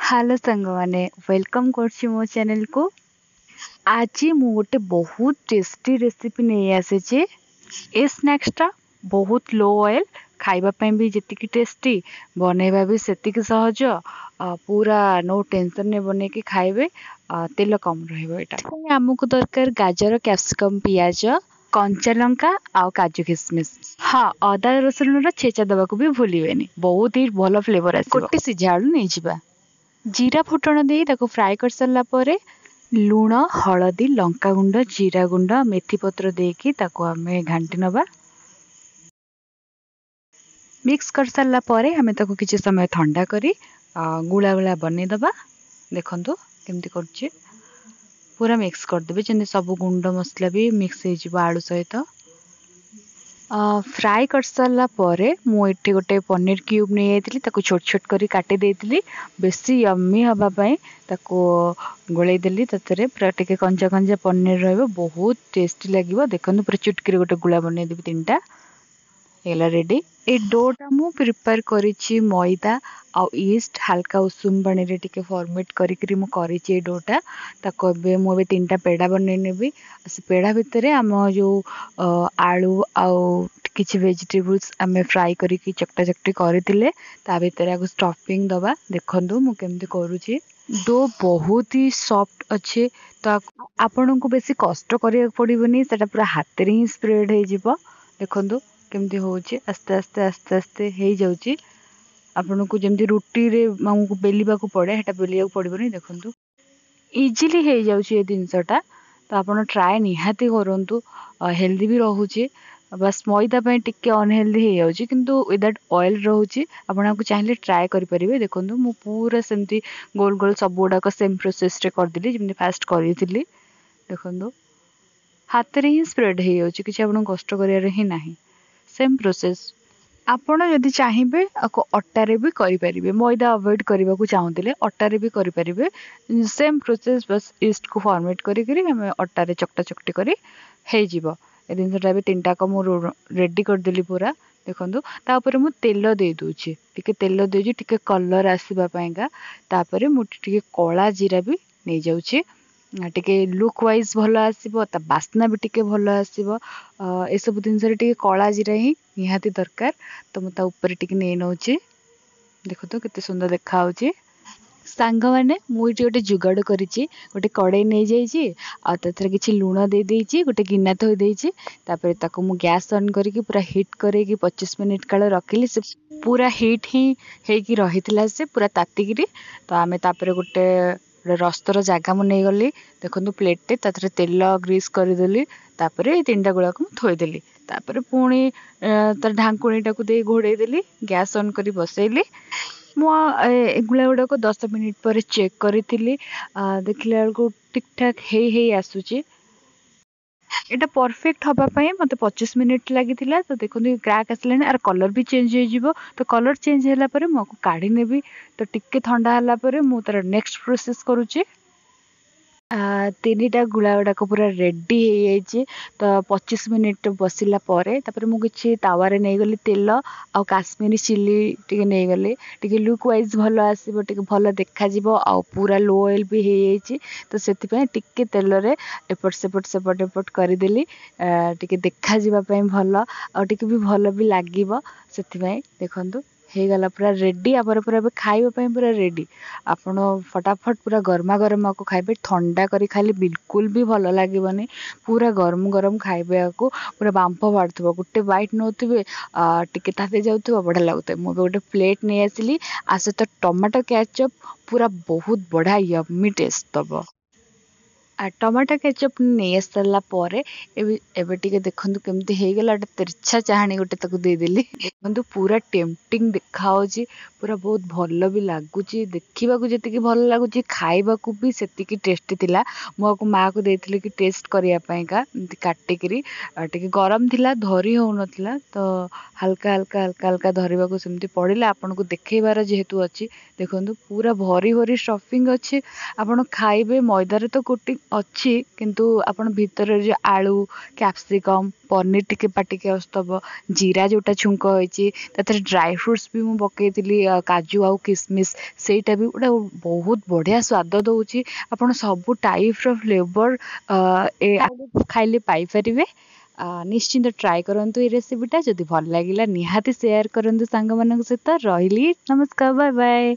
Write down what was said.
Hello सांगमाने welcome करछि मो channel को। आज मु गोटे बहुत टेस्टी रेसिपी नहीं आसे। ए स्नैक्सटा बहुत लो ऑयल, खाइबा ପାଇଁ भी जेतिकी टेस्टी, बनेबा भी सेतिकी सहज। पूरा नो टेंशन ने बने के खाइबे। तेल कम रहइबो एटा। हमको दरकार गाजर, कैप्सिकम, पियाज, कंचा लंका आउ काजू किशमिश। हाँ, अदा रसुण रो छेचा दबाको भी भूलिबेनी, बहुत ही भलो फ्लेवर आसीबो। गोटे सिझा आलू नहीं जिबा। जीरा फुटण दे ताको फ्राए कर सारा पर लुण, हलदी, लंका गुंड, जीरा गुंड, मेथी पत्र देकी ताको हमें घांटी नबा। मिक्स कर सारा पर हमें ताको किछि समय ठंडा करी गुला गुला बने दबा। देखंतु केमती करछि, पूरा मिक्स कर देबे जेंति सब गुंड मसला भी मिक्स हो जिवो आलू सहित। फ्राए कर सारा पर मुझे गोटे पनीर क्यूब नहीं जाइली, ताको छोट छोट करी काटी देइतिली। बेसी यम्मी हवा पाई ताको गोले देली। ततरे पूरा टिके कंचा कंचा पनीर रहइबो, बहुत टेस्टी लागिवो। देखंतु पूरा चुटकी गोटे गुला बने देबी तीनटा। एला रेडी। ए डोटा मु प्रिपेयर करिछि मैदा आ ईस्ट हल्का उषुम पानी रे टिके फॉर्मेट करिकरी मु करिछि ए डोटा। ताको बे मु बे तीनटा पेड़ा बने नेबी। से पेड़ा भितरे हम जो आलू आउ किछि वेजिटेबल्स हमें फ्राई करिकि चकटा चकटी करथिले, ता भितरे आगु स्टफिंग दबा। देखंतु मु केमती करूछि। डो बहुत ही सॉफ्ट अच्छे, तो आपन को बेसी कष्ट करिया पड़िबनी, सेटा पूरा हाथ रे ही स्प्रेड हे जिवो। देखंतु केमती होउछि, आस्ते आस्ते आस्ते आस्ते हे जाउछि। आपन को जेमती रुटी रे हमको बेलिबा को पड़े, हेटा बेलिया को पड़िबनी। देखंतु इजीली हे जाउछि ए दिनसटा। तो आपन ट्राई निहाती करंतु, हेल्दी भी रहउछि। बस मैदा पे टिके अनहेल्दी हे जाउछि, किंतु विदाउट ऑयल रहउछि। आपन आपको चाहिले ट्राई करि परिबे। देखंतु मु पूरा सेमती गोल गोल सब गुडा को सेम प्रोसेस रे कर दिली, जेमती फास्ट करिथिली। देखंतु हाथ रे ही स्प्रेड हे जाउछि, किछि आपन कष्ट करिया रे ही नाही। सेम प्रोसेस आपण यदि चाहिए आपको अट्टारे भी करें, मैदा अवॉइड करने को चाहूँगे अट्टारे भी करें। सेम प्रोसेस, बस ईस्ट को फॉर्मेट करी हमें अट्टारे चकटा चकटी करी हे जीवो। ए जिनसटा भी तीनटा को मु रेडी करदेली पूरा। देखंतु तापर मु तेल दे दूची, टिके तेल देजी टिके कलर आसीबा पाएगा। तापर मु टिके कला जीरा भी नहीं जाउची, टिके लुक वाइज भलो आसीबो, ता बास्ना भी टिके भलो आसीबो। ए सब दिन सरे टिके कला जीरा ही निहाती दरकार। तो मु ता ऊपर टिके नै नउची। देखो तो केते सुंदर देखा होची। सांग माने मु इटी गोटे जुगाड़ करिछि। गोटे कड़ाई नै जाइछि, आ तथरे किछि लूण दे देइछि, गोटे गिन्ना थोइ देइछि। तापर ताको मु गैस ऑन करिकि पूरा हीट करेकि 25 मिनिट काल रखिली। से पूरा हीट ही हेकि रहितला, से पूरा तातिगिरी। तो आमे तापर गोटे रस्तर जगह मु नै गली। देखंतु प्लेट टे तथरे तेल ग्रीस करदेली। तापर ए तीनटा गुळा को थोइदेली। तापर पुणी तर ढांकुणीटा को दे घोड़े देली, गैस ऑन करी बसैली। मु एगुला गुड़ा को 10 मिनिट पर चेक करी, देखला को ठीक ठाक हे आसुची। एटा परफेक्ट हवा पाए मते 25 मिनिट लगी। तो देखो क्रैक आसलानी, आर कलर भी चेंज हो जिवो। तो कलर चेंज होला परे मु काढी नेबी। तो टिके ठंडा होला परे मु तार नेक्स्ट प्रोसेस करूची। तीनटा गुला गुड़ाक पूरा रेडी हो जाइए। तो 25 मिनिट बसला तापर मु किछि तावारे नहीं गली तेल आ काश्मीरी चिली टिके नहीं गली। टिके लुक वाइज भलो आसीबो, टिके भलो देखा जिवो, आ पूरा लो ऑयल भी हो जाइए। तो सेति पय टिके तेल रे एपट सेपट सेपट एपट कर देली, टिके देखा जिबा पय भलो, आ टिके भी भलो भी लागिवो। सेति पय देखंतु हे गला पूरा रेडी। आपर पूरा खाइबा पय पूरा रेडी। आपण फटाफट पूरा गर्मा गर्मा को खाइबे, ठंडा करी खाली बिल्कुल भी भलो लागिबनी। पूरा गरम गरम खाइबे, को पूरा बांप बाड़थबो, गोटे बाइट नोथिबे, टिके ताते जाउथबो, बढ़िया लागुथबे। मु गोटे प्लेट नै आसिली, आसे तो टमाटो केचप, पूरा बहुत बढ़िया यम्मी टेस्ट दबो। टमाटो केचप नहीं आस सारा पर एबे टिके देखंतु केमती हे गेला। तिरछा चाहानी गोटे ताको दे देली। देखंतु पूरा टेम्पटिंग देखा होची, पूरा बहुत भलो भी लागुची। देखिबा को जेतिकी भलो लागुची, खाइबा को भी सेतिकी टेस्टी थिला। मो को मां को देथिले कि टेस्ट करिया पय का, एमती काटिकरी। टिके गरम थिला, धरी हो नथिला। तो हल्का हल्का हल्का हल्का धरिबा को सेमती पड़िला। आपन को देखैबार जेहेतु अछि, देखंतु पूरा भरी भरी स्टफिंग अछि। आपन खाइबे मैदा रे तो कोटी ଅଛି କିନ୍ତୁ ଆପଣ ଭିତରେ ଯୋଉ ଆଳୁ କ୍ୟାପ୍ସିକମ୍ ପନିର ଟିକେ ପାଟିକି ଆସୁଥିବ ଜିରା ଯୋଉଟା ଛୁଙ୍କ ହେଇଛି ତାଥିରେ ଡ୍ରାଏ ଫ୍ରୁଟ୍ସ ବି ମୁଁ ପକେଇଥିଲି କାଜୁ ଆଉ କିସମିସ୍ ସେଇଟା ବି ଗୋଟେ ବହୁତ ବଢ଼ିଆ ସ୍ୱାଦ ଦେଉଛି ଆପଣ ସବୁ ଟାଇପ୍ର ଫ୍ଲେଭର ଖାଇଲେ ପାଇପାରିବେ ନିଶ୍ଚିନ୍ତ ଟ୍ରାଏ କରନ୍ତୁ ଏଇ ରେସିପିଟା ଯଦି ଭଲ ଲାଗିଲା ନିହାତି ସେୟାର କରନ୍ତୁ ସାଙ୍ଗମାନଙ୍କ ସହିତ ରହିଲି ନମସ୍କାର ବାଏ ବାଏ।